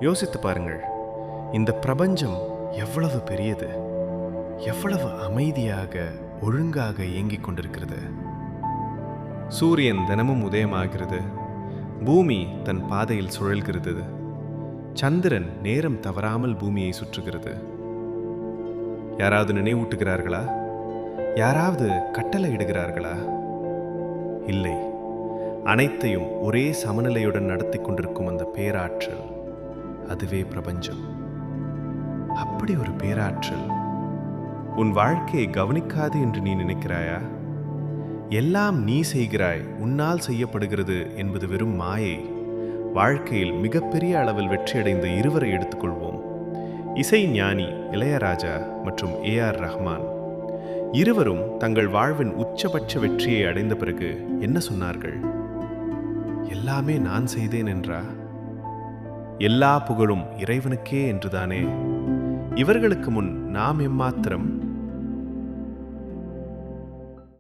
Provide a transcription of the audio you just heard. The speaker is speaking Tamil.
யோசித்து பாருங்கள், இந்த பிரபஞ்சம் எவ்வளவு பெரியது, எவ்வளவு அமைதியாக ஒழுங்காக இயங்கிக் கொண்டிருக்கிறது. சூரியன் தினமும் உதயமாகிறது, பூமி தன் பாதையில் சுழல்கிறது, சந்திரன் நேரம் தவறாமல் பூமியை சுற்றுகிறது. யாராவது நினைவூட்டுகிறார்களா? யாராவது கட்டளையிடுகிறார்களா? இல்லை. அனைத்தையும் ஒரே சமநிலையுடன் நடத்தி கொண்டிருக்கும் அந்த பேராற்றல், அதுவே பிரபஞ்சம். அப்படி ஒரு பேராற்றல் உன் வாழ்க்கையை கவனிக்காது என்று நீ நினைக்கிறாயா? எல்லாம் நீ செய்கிறாய், உன்னால் செய்யப்படுகிறது என்பது வெறும் மாயை. வாழ்க்கையில் மிகப்பெரிய அளவில் வெற்றியடைந்த இருவரை எடுத்துக்கொள்வோம். இசை ஞானி இளையராஜா மற்றும் ஏஆர் ரஹ்மான். இருவரும் தங்கள் வாழ்வின் உச்சபட்ச வெற்றியை அடைந்த பிறகு என்ன சொன்னார்கள்? எல்லாமே நான் செய்தேன் என்றா? எல்லா புகழும் இறைவனுக்கே என்றுதானே? இவர்களுக்கு முன் நாம் எம்மாத்திரம்?